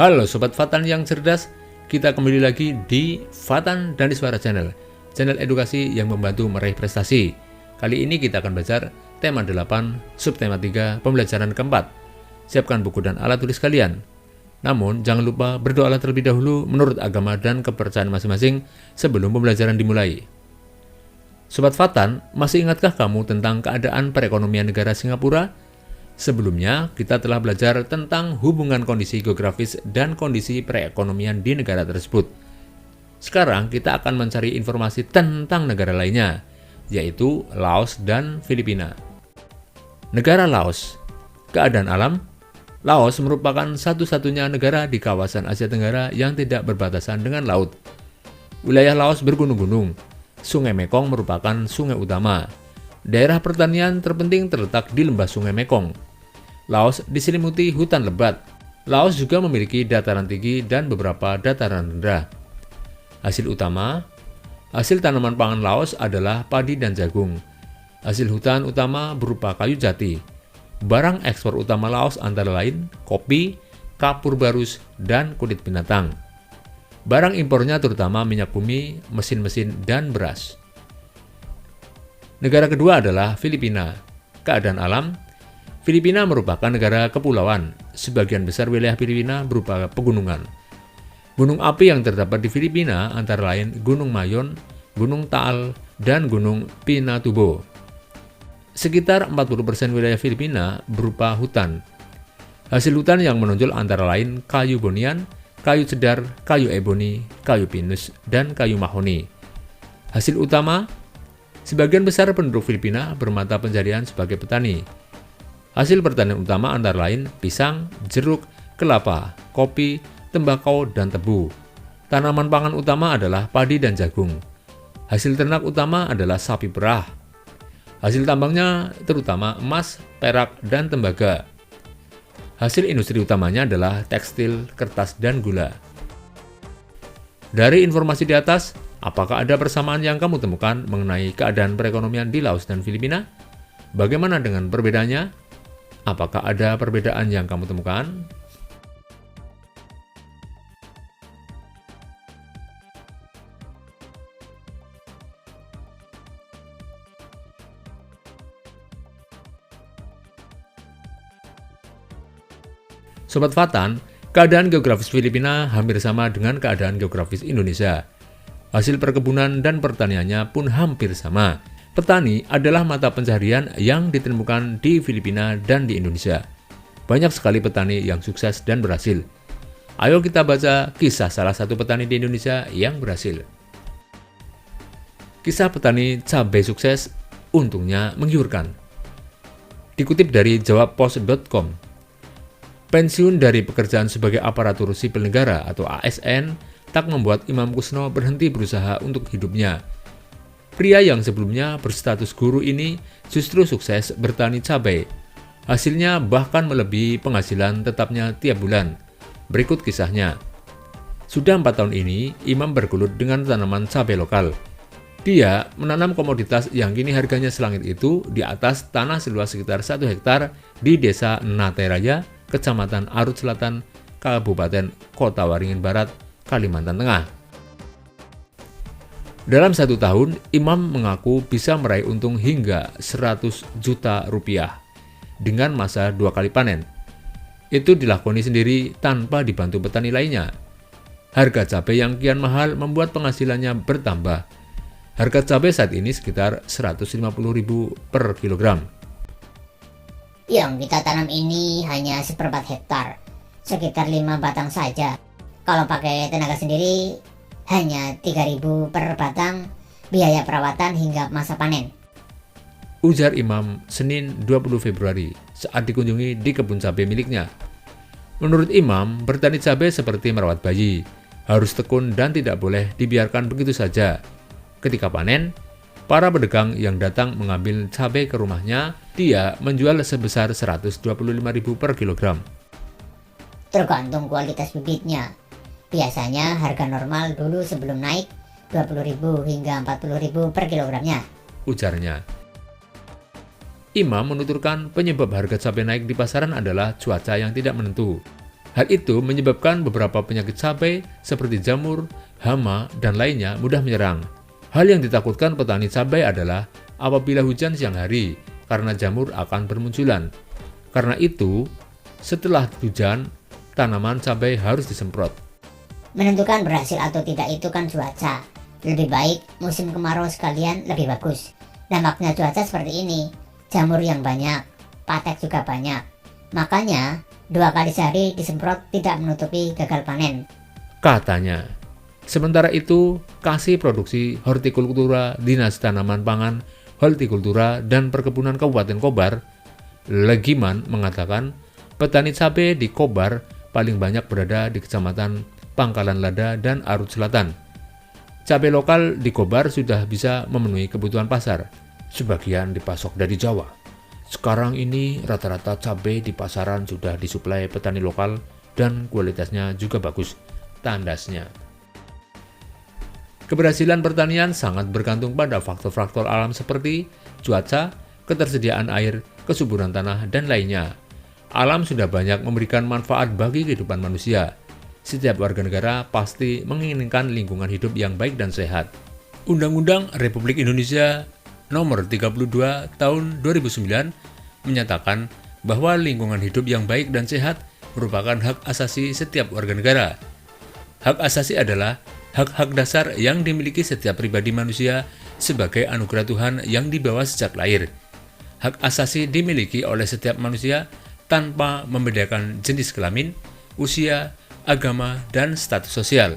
Halo Sobat Fatan yang cerdas, kita kembali lagi di Fatan dan Iswara Channel, channel edukasi yang membantu meraih prestasi. Kali ini kita akan belajar tema 8, subtema 3, pembelajaran keempat. Siapkan buku dan alat tulis kalian. Namun, jangan lupa berdoalah terlebih dahulu menurut agama dan kepercayaan masing-masing sebelum pembelajaran dimulai. Sobat Fatan, masih ingatkah kamu tentang keadaan perekonomian negara Singapura? Sebelumnya, kita telah belajar tentang hubungan kondisi geografis dan kondisi perekonomian di negara tersebut. Sekarang kita akan mencari informasi tentang negara lainnya, yaitu Laos dan Filipina. Negara Laos. Keadaan alam. Laos merupakan satu-satunya negara di kawasan Asia Tenggara yang tidak berbatasan dengan laut. Wilayah Laos bergunung-gunung. Sungai Mekong merupakan sungai utama. Daerah pertanian terpenting terletak di lembah Sungai Mekong. Laos diselimuti hutan lebat. Laos juga memiliki dataran tinggi dan beberapa dataran rendah. Hasil utama, hasil tanaman pangan Laos adalah padi dan jagung. Hasil hutan utama berupa kayu jati. Barang ekspor utama Laos antara lain kopi, kapur barus, dan kulit binatang. Barang impornya terutama minyak bumi, mesin-mesin, dan beras. Negara kedua adalah Filipina. Keadaan alam. Filipina merupakan negara kepulauan. Sebagian besar wilayah Filipina berupa pegunungan. Gunung api yang terdapat di Filipina antara lain Gunung Mayon, Gunung Taal, dan Gunung Pinatubo. Sekitar 40% wilayah Filipina berupa hutan. Hasil hutan yang menonjol antara lain kayu bonian, kayu cedar, kayu eboni, kayu pinus, dan kayu mahoni. Hasil utama, sebagian besar penduduk Filipina bermata pencaharian sebagai petani. Hasil pertanian utama antara lain pisang, jeruk, kelapa, kopi, tembakau, dan tebu. Tanaman pangan utama adalah padi dan jagung. Hasil ternak utama adalah sapi perah. Hasil tambangnya terutama emas, perak, dan tembaga. Hasil industri utamanya adalah tekstil, kertas, dan gula. Dari informasi di atas, apakah ada persamaan yang kamu temukan mengenai keadaan perekonomian di Laos dan Filipina? Bagaimana dengan perbedaannya? Apakah ada perbedaan yang kamu temukan? Sobat Fatan, keadaan geografis Filipina hampir sama dengan keadaan geografis Indonesia. Hasil perkebunan dan pertaniannya pun hampir sama. Petani adalah mata pencaharian yang ditemukan di Filipina dan di Indonesia. Banyak sekali petani yang sukses dan berhasil. Ayo kita baca kisah salah satu petani di Indonesia yang berhasil. Kisah petani cabai sukses untungnya menggiurkan. Dikutip dari jawabpos.com. Pensiun dari pekerjaan sebagai aparatur sipil negara atau ASN tak membuat Imam Kusno berhenti berusaha untuk hidupnya. Pria yang sebelumnya berstatus guru ini justru sukses bertani cabai. Hasilnya bahkan melebihi penghasilan tetapnya tiap bulan. Berikut kisahnya. Sudah 4 tahun ini, Imam bergelut dengan tanaman cabai lokal. Dia menanam komoditas yang kini harganya selangit itu di atas tanah seluas sekitar 1 hektar di desa Nateraya, Kecamatan Arut Selatan, Kabupaten Kota Waringin Barat, Kalimantan Tengah. Dalam 1 tahun, Imam mengaku bisa meraih untung hingga 100 juta rupiah dengan masa 2 kali panen. Itu dilakoni sendiri tanpa dibantu petani lainnya. Harga cabai yang kian mahal membuat penghasilannya bertambah. Harga cabai saat ini sekitar 150.000 per kilogram. Yang kita tanam ini hanya 1/4 hektar, sekitar 5 batang saja. Kalau pakai tenaga sendiri, hanya 3.000 per batang, biaya perawatan hingga masa panen. Ujar Imam Senin 20 Februari saat dikunjungi di kebun cabai miliknya. Menurut Imam, bertani cabai seperti merawat bayi, harus tekun dan tidak boleh dibiarkan begitu saja. Ketika panen, para pedagang yang datang mengambil cabai ke rumahnya, dia menjual sebesar 125.000 per kilogram. Tergantung kualitas bibitnya. Biasanya harga normal dulu sebelum naik 20.000 hingga 40.000 per kilogramnya, ujarnya. Imam menuturkan penyebab harga cabai naik di pasaran adalah cuaca yang tidak menentu. Hal itu menyebabkan beberapa penyakit cabai seperti jamur, hama, dan lainnya mudah menyerang. Hal yang ditakutkan petani cabai adalah apabila hujan siang hari, karena jamur akan bermunculan. Karena itu, setelah hujan, tanaman cabai harus disemprot. Menentukan berhasil atau tidak itu kan cuaca. Lebih baik musim kemarau sekalian lebih bagus. Dampaknya cuaca seperti ini, jamur yang banyak, patek juga banyak. Makanya 2 kali sehari disemprot tidak menutupi gagal panen, Katanya. Sementara itu, Kasih Produksi Hortikultura Dinas Tanaman Pangan, Hortikultura dan Perkebunan Kabupaten Kobar, Legiman mengatakan petani cabai di Kobar paling banyak berada di Kecamatan Pangkalan Lada dan Arut Selatan. Cabai lokal di Kobar sudah bisa memenuhi kebutuhan pasar, sebagian dipasok dari Jawa. Sekarang ini rata-rata cabai di pasaran sudah disuplai petani lokal dan kualitasnya juga bagus, tandasnya. Keberhasilan pertanian sangat bergantung pada faktor-faktor alam seperti cuaca, ketersediaan air, kesuburan tanah, dan lainnya. Alam sudah banyak memberikan manfaat bagi kehidupan manusia. Setiap warga negara pasti menginginkan lingkungan hidup yang baik dan sehat. Undang-Undang Republik Indonesia Nomor 32 Tahun 2009 menyatakan bahwa lingkungan hidup yang baik dan sehat merupakan hak asasi setiap warga negara. Hak asasi adalah hak-hak dasar yang dimiliki setiap pribadi manusia sebagai anugerah Tuhan yang dibawa sejak lahir. Hak asasi dimiliki oleh setiap manusia tanpa membedakan jenis kelamin, usia, agama, dan status sosial.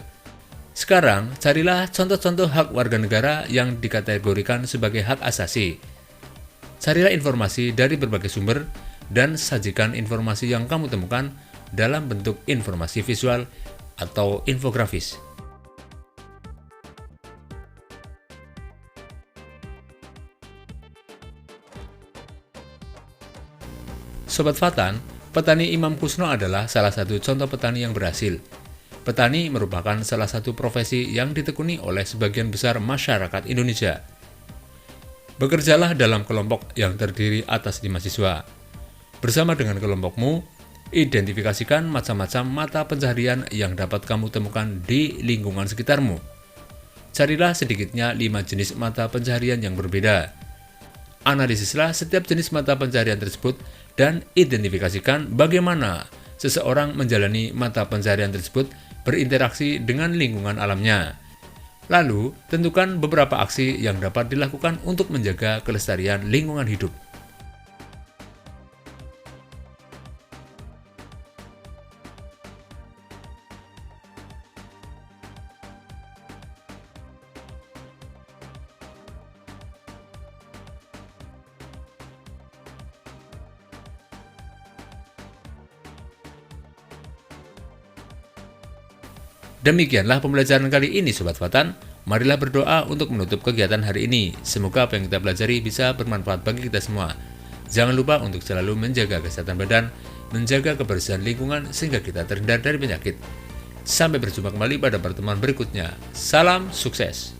Sekarang, carilah contoh-contoh hak warga negara yang dikategorikan sebagai hak asasi. Carilah informasi dari berbagai sumber dan sajikan informasi yang kamu temukan dalam bentuk informasi visual atau infografis. Sobat Fatan, petani Imam Kusno adalah salah satu contoh petani yang berhasil. Petani merupakan salah satu profesi yang ditekuni oleh sebagian besar masyarakat Indonesia. Bekerjalah dalam kelompok yang terdiri atas 5 siswa. Bersama dengan kelompokmu, identifikasikan macam-macam mata pencaharian yang dapat kamu temukan di lingkungan sekitarmu. Carilah sedikitnya 5 jenis mata pencaharian yang berbeda. Analisislah setiap jenis mata pencaharian tersebut dan identifikasikan bagaimana seseorang menjalani mata pencaharian tersebut berinteraksi dengan lingkungan alamnya. Lalu, tentukan beberapa aksi yang dapat dilakukan untuk menjaga kelestarian lingkungan hidup. Demikianlah pembelajaran kali ini Sobat Fatan. Marilah berdoa untuk menutup kegiatan hari ini. Semoga apa yang kita pelajari bisa bermanfaat bagi kita semua. Jangan lupa untuk selalu menjaga kesehatan badan, menjaga kebersihan lingkungan sehingga kita terhindar dari penyakit. Sampai berjumpa kembali pada pertemuan berikutnya. Salam sukses.